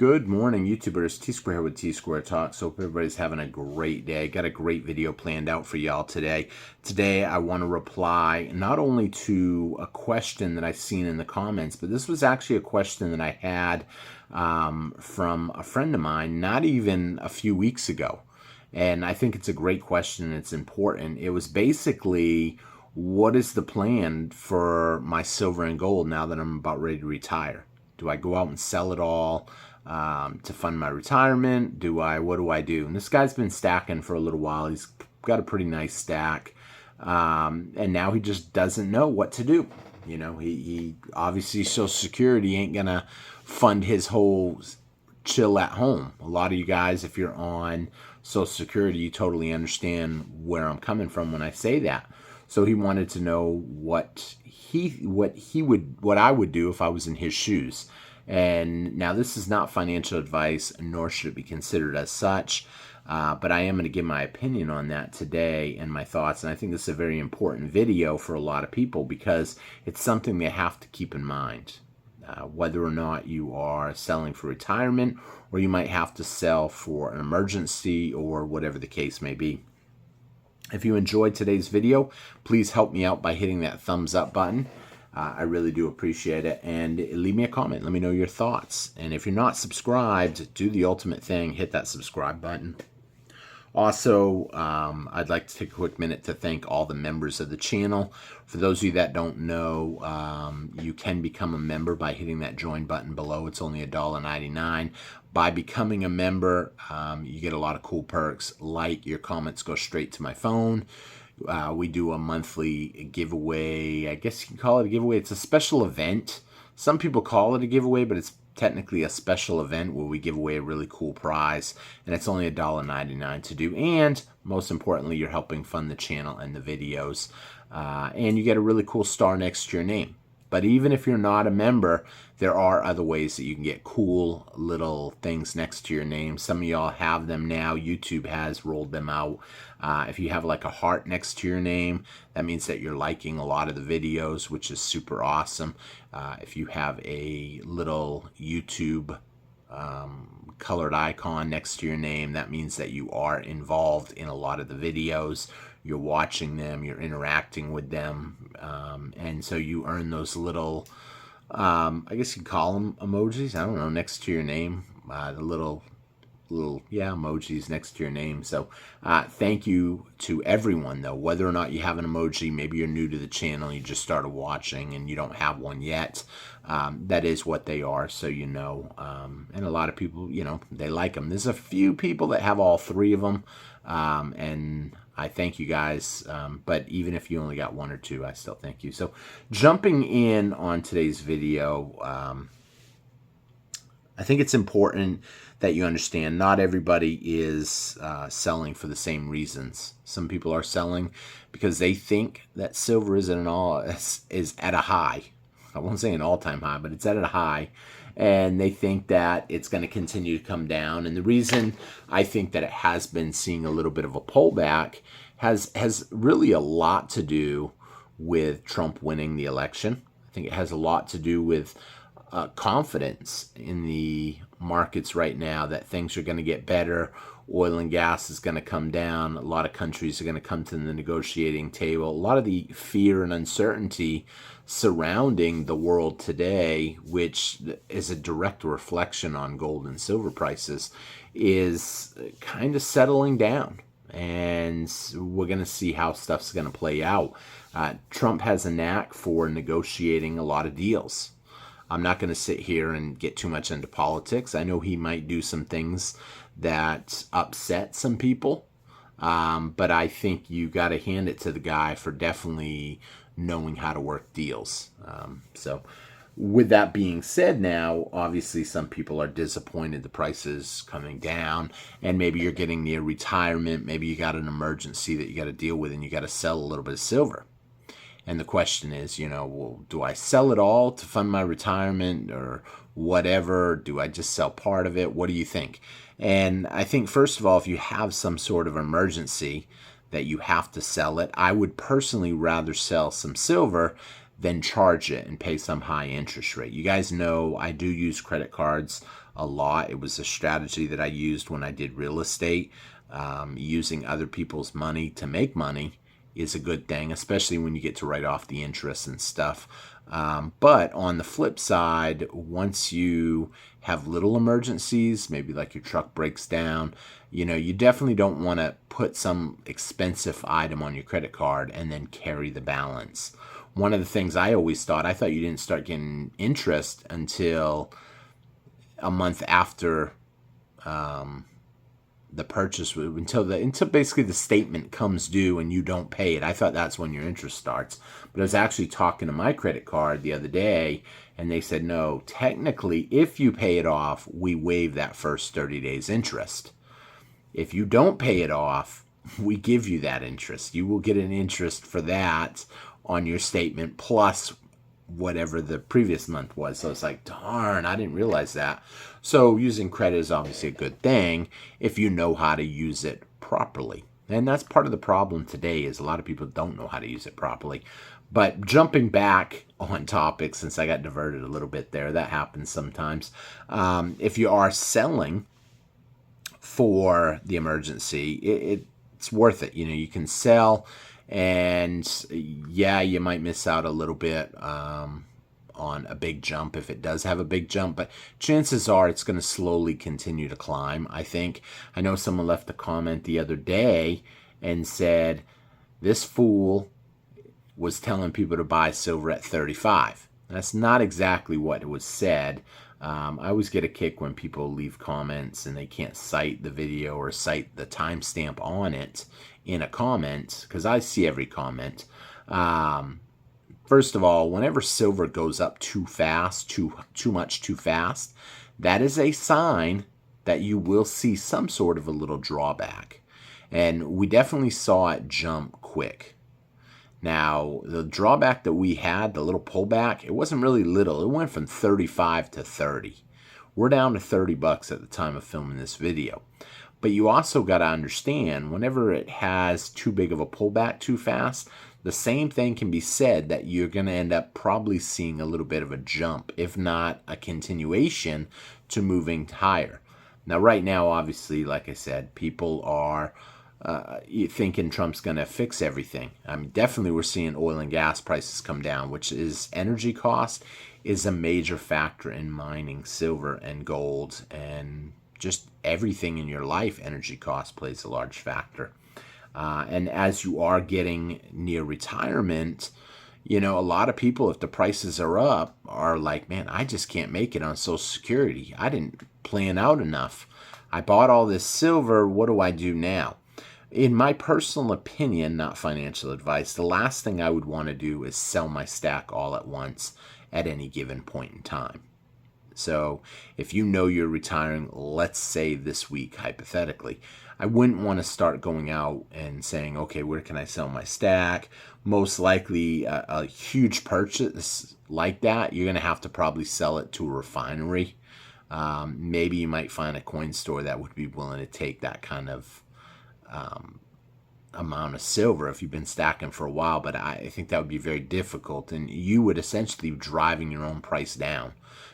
Good morning, YouTubers. T-Square here with T-Square Talks. Hope everybody's having a great day. Got a great video planned out for y'all today. Today, I want to reply not only to a question that I've seen in the comments, but this was actually a question that I had from a friend of mine not even a few weeks ago. And I think it's a great question and it's important. It was basically, what is the plan for my silver and gold now that I'm about ready to retire? Do I go out and sell it all to fund my retirement? What do I do? And this guy's been stacking for a little while. He's got a pretty nice stack. And now he just doesn't know what to do. You know, he obviously Social Security ain't going to fund his whole chill at home. A lot of you guys, if you're on Social Security, you totally understand where I'm coming from when I say that. So he wanted to know what I would do if I was in his shoes. And now this is not financial advice, nor should it be considered as such. But I am going to give my opinion on that today and my thoughts. And I think this is a very important video for a lot of people because it's something they have to keep in mind. Whether or not you are selling for retirement, or you might have to sell for an emergency, or whatever the case may be. If you enjoyed today's video, please help me out by hitting that thumbs up button. I really do appreciate it. And leave me a comment. Let me know your thoughts. And if you're not subscribed, do the ultimate thing. Hit that subscribe button. Also, I'd like to take a quick minute to thank all the members of the channel. For those of you that don't know, you can become a member by hitting that join button below. It's only $1.99. By becoming a member, you get a lot of cool perks, like your comments go straight to my phone. We do a monthly giveaway. I guess you can call it a giveaway. It's a special event. Some people call it a giveaway, but it's technically a special event where we give away a really cool prize, and it's only $1.99 to do. And most importantly, you're helping fund the channel and the videos, and you get a really cool star next to your name. But even if you're not a member, there are other ways that you can get cool little things next to your name. Some of y'all have them now. YouTube has rolled them out. If you have like a heart next to your name, that means that you're liking a lot of the videos, which is super awesome. If you have a little YouTube colored icon next to your name, that means that you are involved in a lot of the videos. You're watching them, you're interacting with them, and so you earn those little, I guess you'd call them emojis, I don't know, next to your name, the little emojis next to your name. So thank you to everyone, though, whether or not you have an emoji. Maybe you're new to the channel, you just started watching and you don't have one yet. That is what they are, so you know. And a lot of people, you know, they like them. There's a few people that have all three of them, and I thank you guys, but even if you only got one or two, I still thank you. So jumping in on today's video, I think it's important that you understand not everybody is selling for the same reasons. Some people are selling because they think that silver is at a high. I won't say an all-time high, but it's at a high. And they think that it's going to continue to come down. And the reason I think that it has been seeing a little bit of a pullback has really a lot to do with Trump winning the election. I think it has a lot to do with confidence in the markets right now that things are going to get better. Oil and gas is going to come down. A lot of countries are going to come to the negotiating table. A lot of the fear and uncertainty surrounding the world today, which is a direct reflection on gold and silver prices, is kind of settling down. And we're going to see how stuff's going to play out. Trump has a knack for negotiating a lot of deals. I'm not going to sit here and get too much into politics. I know he might do some things that upset some people, but I think you got to hand it to the guy for definitely knowing how to work deals. So with that being said, now obviously some people are disappointed the prices coming down, and maybe you're getting near retirement. Maybe you got an emergency that you got to deal with and you got to sell a little bit of silver. And the question is, you know, well, do I sell it all to fund my retirement or whatever? Do I just sell part of it? What do you think? And I think, first of all, if you have some sort of emergency that you have to sell it, I would personally rather sell some silver than charge it and pay some high interest rate. You guys know I do use credit cards a lot. It was a strategy that I used when I did real estate. Using other people's money to make money is a good thing, especially when you get to write off the interest and stuff. But on the flip side, once you have little emergencies, maybe like your truck breaks down, you definitely don't want to put some expensive item on your credit card and then carry the balance. One of the things I thought you didn't start getting interest until a month after the purchase, until basically the statement comes due and you don't pay it. I thought that's when your interest starts. But I was actually talking to my credit card the other day, and they said, no, technically, if you pay it off, we waive that first 30 days interest. If you don't pay it off, we give you that interest. You will get an interest for that on your statement plus whatever the previous month was. So it's like, darn, I didn't realize that. So using credit is obviously a good thing if you know how to use it properly. And that's part of the problem today, is a lot of people don't know how to use it properly. But jumping back on topic, since I got diverted a little bit there, that happens sometimes. If you are selling for the emergency, it's worth it. You can sell, and yeah, you might miss out a little bit on a big jump if it does have a big jump, but chances are it's going to slowly continue to climb, I think. I know someone left a comment the other day and said, this fool was telling people to buy silver at 35. That's not exactly what it was said. I always get a kick when people leave comments and they can't cite the video or cite the timestamp on it in a comment, because I see every comment. First of all, whenever silver goes up too fast, too much too fast, that is a sign that you will see some sort of a little drawback. And we definitely saw it jump quick. Now, the drawback that we had, the little pullback, it wasn't really little. It went from 35 to 30. We're down to $30 at the time of filming this video. But you also got to understand, whenever it has too big of a pullback too fast, the same thing can be said that you're going to end up probably seeing a little bit of a jump, if not a continuation to moving higher. Now, right now, obviously, like I said, people are thinking Trump's going to fix everything. I mean, definitely we're seeing oil and gas prices come down, which is energy cost is a major factor in mining silver and gold, and just everything in your life. Energy cost plays a large factor. And as you are getting near retirement, a lot of people, if the prices are up, are like, man, I just can't make it on Social Security. I didn't plan out enough. I bought all this silver. What do I do now? In my personal opinion, not financial advice, the last thing I would want to do is sell my stack all at once at any given point in time. So if you know you're retiring, let's say this week, hypothetically, I wouldn't want to start going out and saying, okay, where can I sell my stack? Most likely a huge purchase like that, you're going to have to probably sell it to a refinery. Maybe you might find a coin store that would be willing to take that kind of amount of silver if you've been stacking for a while, but I think that would be very difficult, and you would essentially be driving your own price down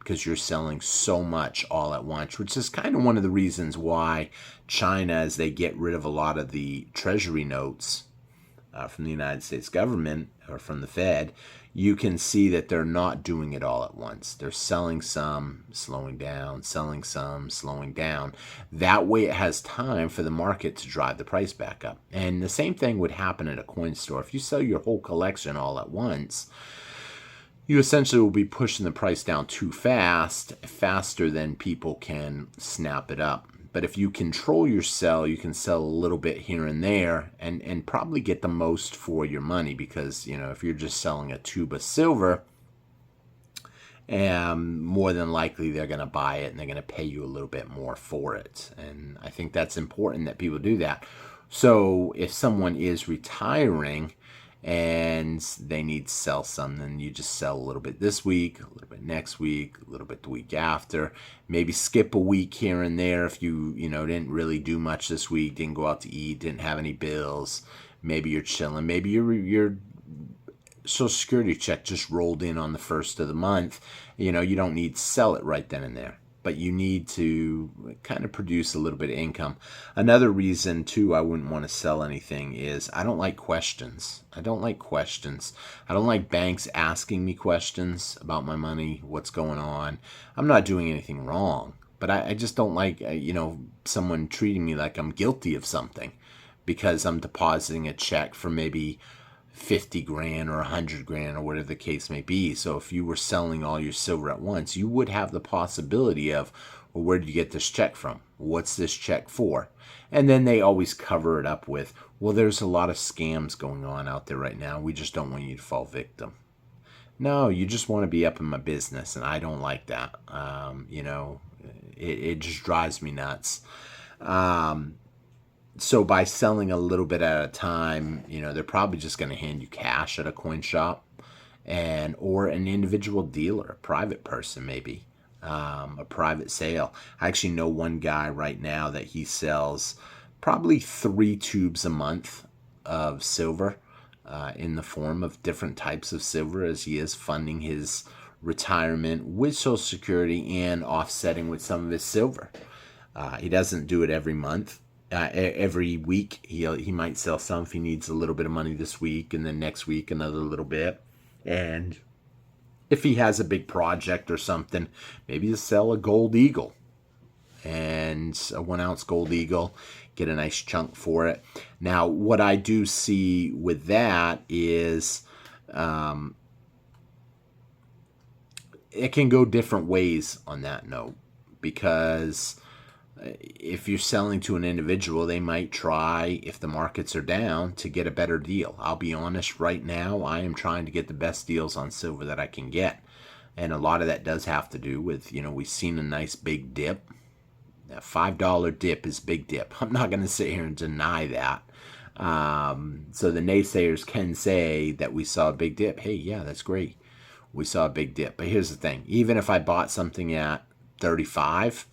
because you're selling so much all at once, which is kind of one of the reasons why China, as they get rid of a lot of the treasury notes from the United States government or from the Fed, you can see that they're not doing it all at once. They're selling some, slowing down, selling some, slowing down. That way it has time for the market to drive the price back up. And the same thing would happen at a coin store. If you sell your whole collection all at once, you essentially will be pushing the price down too fast, faster than people can snap it up. But if you control your sell, you can sell a little bit here and there and probably get the most for your money, because, if you're just selling a tube of silver, more than likely they're going to buy it and they're going to pay you a little bit more for it. And I think that's important that people do that. So if someone is retiring and they need to sell some, then you just sell a little bit this week, a little bit next week, a little bit the week after. Maybe skip a week here and there if you didn't really do much this week, didn't go out to eat, didn't have any bills. Maybe you're chilling. Maybe you're Social Security check just rolled in on the first of the month, you don't need to sell it right then and there, but you need to kind of produce a little bit of income. Another reason, too, I wouldn't want to sell anything is I don't like questions. I don't like questions. I don't like banks asking me questions about my money, what's going on. I'm not doing anything wrong, but I just don't like, someone treating me like I'm guilty of something because I'm depositing a check for maybe 50 grand or 100 grand or whatever the case may be. So if you were selling all your silver at once, you would have the possibility of, well, where did you get this check from? What's this check for? And then they always cover it up with, well, there's a lot of scams going on out there right now. We just don't want you to fall victim. No, you just want to be up in my business, and I don't like that. It just drives me nuts. So by selling a little bit at a time, they're probably just going to hand you cash at a coin shop, or an individual dealer, a private person maybe, a private sale. I actually know one guy right now that he sells probably 3 tubes a month of silver, in the form of different types of silver, as he is funding his retirement with Social Security and offsetting with some of his silver. He doesn't do it every month. Every week he might sell some if he needs a little bit of money this week, and then next week another little bit. And if he has a big project or something, maybe he'll sell a gold eagle, and a 1 ounce gold eagle, get a nice chunk for it. Now, what I do see with that is it can go different ways on that note, because if you're selling to an individual, they might try, if the markets are down, to get a better deal. I'll be honest, right now, I am trying to get the best deals on silver that I can get. And a lot of that does have to do with, we've seen a nice big dip. A $5 dip is big dip. I'm not going to sit here and deny that. So the naysayers can say that we saw a big dip. Hey, yeah, that's great. We saw a big dip. But here's the thing. Even if I bought something at 35,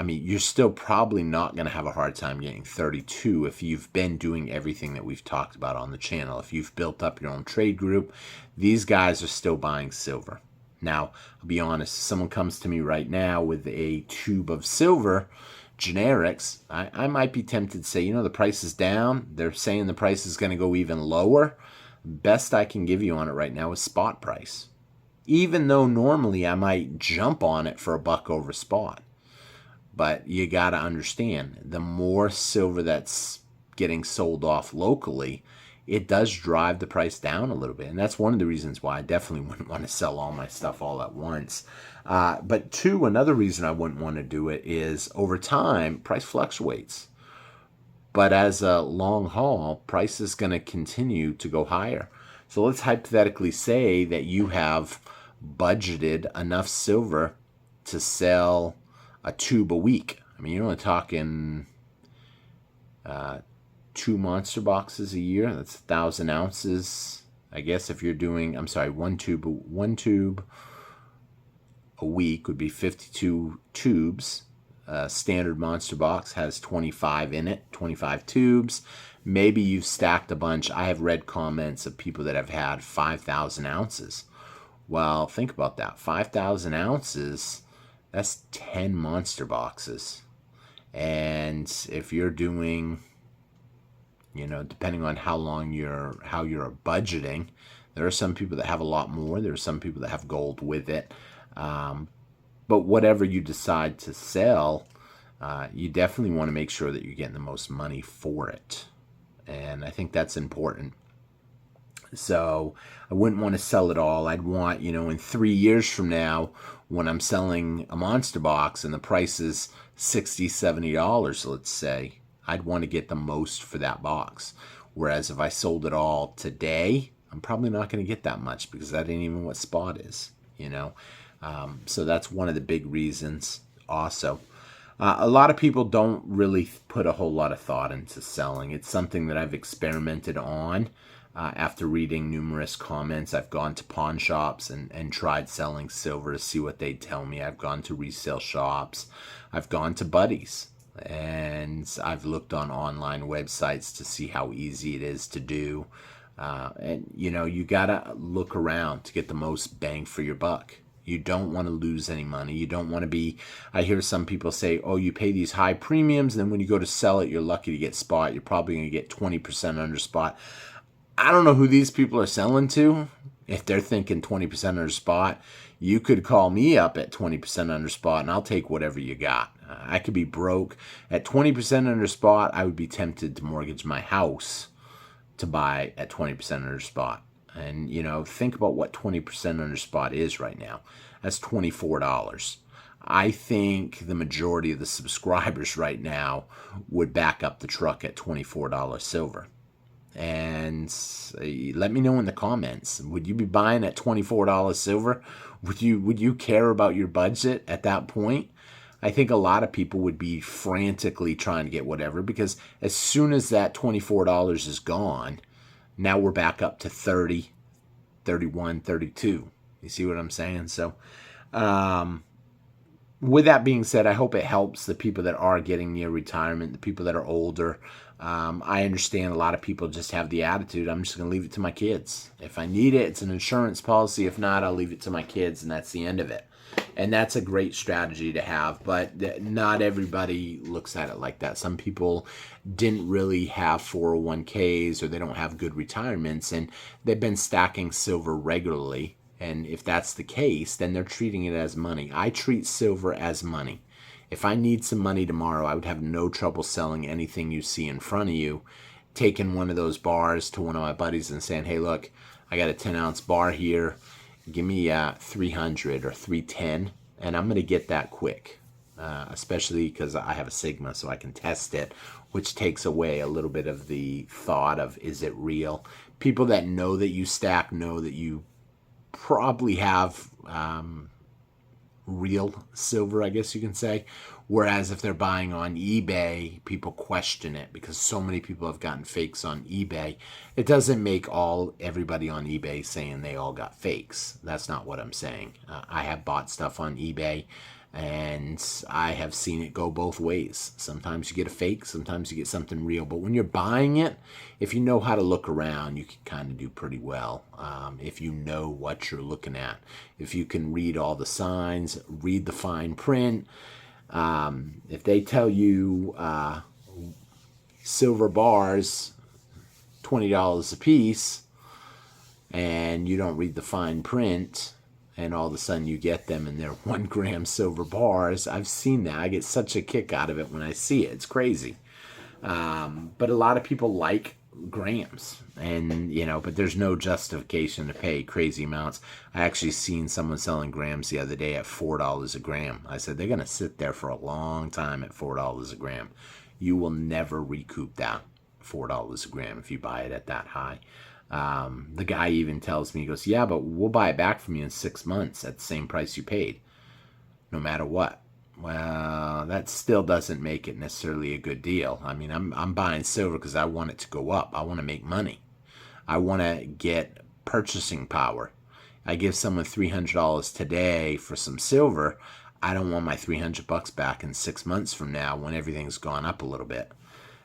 you're still probably not going to have a hard time getting 32 if you've been doing everything that we've talked about on the channel. If you've built up your own trade group, these guys are still buying silver. Now, I'll be honest, if someone comes to me right now with a tube of silver, generics, I might be tempted to say, the price is down. They're saying the price is going to go even lower. Best I can give you on it right now is spot price. Even though normally I might jump on it for $1 over spot. But you got to understand, the more silver that's getting sold off locally, it does drive the price down a little bit. And that's one of the reasons why I definitely wouldn't want to sell all my stuff all at once. But two, another reason I wouldn't want to do it is over time, price fluctuates. But as a long haul, price is going to continue to go higher. So let's hypothetically say that you have budgeted enough silver to sell a tube a week. You're only talking 2 monster boxes a year. That's 1,000 ounces. I guess if you're doing, one tube a week would be 52 tubes. Standard monster box has 25 in it, 25 tubes. Maybe you've stacked a bunch. I have read comments of people that have had 5,000 ounces. Well, think about that. 5,000 ounces, that's 10 monster boxes. And if you're doing, depending on how you're budgeting, there are some people that have a lot more. There are some people that have gold with it. But whatever you decide to sell, you definitely want to make sure that you're getting the most money for it. And I think that's important. So I wouldn't want to sell it all. I'd want, in 3 years from now, when I'm selling a monster box and the price is $60, $70, let's say, I'd want to get the most for that box. Whereas if I sold it all today, I'm probably not going to get that much because that ain't even what spot is, So that's one of the big reasons also. A lot of people don't really put a whole lot of thought into selling. It's something that I've experimented on. After reading numerous comments, I've gone to pawn shops and tried selling silver to see what they tell me. I've gone to resale shops. I've gone to buddies. And I've looked on online websites to see how easy it is to do. And, you got to look around to get the most bang for your buck. You don't want to lose any money. You don't want to be, I hear some people say, oh, you pay these high premiums, and then when you go to sell it, you're lucky to get spot. You're probably going to get 20% under spot. I don't know who these people are selling to. If they're thinking 20% under spot, you could call me up at 20% under spot, and I'll take whatever you got. I could be broke. At 20% under spot, I would be tempted to mortgage my house to buy at 20% under spot. And, think about what 20% under spot is right now. That's $24. I think the majority of the subscribers right now would back up the truck at $24 silver. And let me know in the comments, would you be buying at $24 silver? Would you care about your budget at that point? I think a lot of people would be frantically trying to get whatever, because as soon as that $24 is gone, now we're back up to 30, 31, 32. You see what I'm saying? So with that being said, I hope it helps the people that are getting near retirement, the people that are older. I understand a lot of people just have the attitude, I'm just going to leave it to my kids. If I need it, it's an insurance policy. If not, I'll leave it to my kids, and that's the end of it. And that's a great strategy to have, but not everybody looks at it like that. Some people didn't really have 401ks, or they don't have good retirements, and they've been stacking silver regularly. And if that's the case, then they're treating it as money. I treat silver as money. If I need some money tomorrow, I would have no trouble selling anything you see in front of you, taking one of those bars to one of my buddies and saying, hey, look, I got a 10-ounce bar here. Give me 300 or 310, and I'm going to get that quick, especially because I have a Sigma, so I can test it, which takes away a little bit of the thought of, is it real? People that know that you stack know that you probably have real silver, I guess you can say. Whereas if they're buying on eBay, people question it because so many people have gotten fakes on eBay. It doesn't make everybody on eBay saying they all got fakes. That's not what I'm saying. I have bought stuff on eBay, and I have seen it go both ways. Sometimes you get a fake, sometimes you get something real. But when you're buying it, if you know how to look around, you can kind of do pretty well. If you know what you're looking at, if you can read all the signs, read the fine print. If they tell you silver bars, $20 a piece, and you don't read the fine print, and all of a sudden you get them and they're 1 gram silver bars. I've seen that. I get such a kick out of it when I see it. It's crazy. But a lot of people like grams, and but there's no justification to pay crazy amounts. I actually seen someone selling grams the other day at $4 a gram. I said, they're going to sit there for a long time at $4 a gram. You will never recoup that $4 a gram if you buy it at that high. The guy even tells me, he goes, yeah, but we'll buy it back from you in 6 months at the same price you paid, no matter what. Well, that still doesn't make it necessarily a good deal. I mean, I'm buying silver because I want it to go up. I want to make money. I want to get purchasing power. I give someone $300 today for some silver. I don't want my $300 back in 6 months from now when everything's gone up a little bit.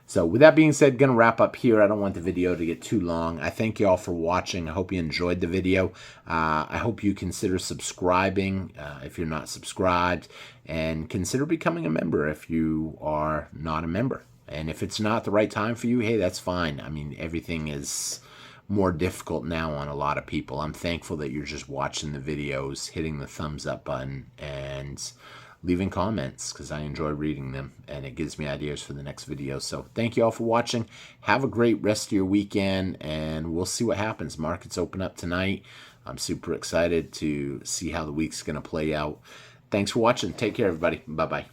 So with that being said, going to wrap up here. I don't want the video to get too long. I thank you all for watching. I hope you enjoyed the video. I hope you consider subscribing if you're not subscribed, and consider becoming a member if you are not a member. And if it's not the right time for you, hey, that's fine. I mean, everything is more difficult now on a lot of people. I'm thankful that you're just watching the videos, hitting the thumbs up button, and leaving comments, because I enjoy reading them and it gives me ideas for the next video. So thank you all for watching. Have a great rest of your weekend, and we'll see what happens. Markets open up tonight. I'm super excited to see how the week's going to play out. Thanks for watching. Take care, everybody. Bye-bye.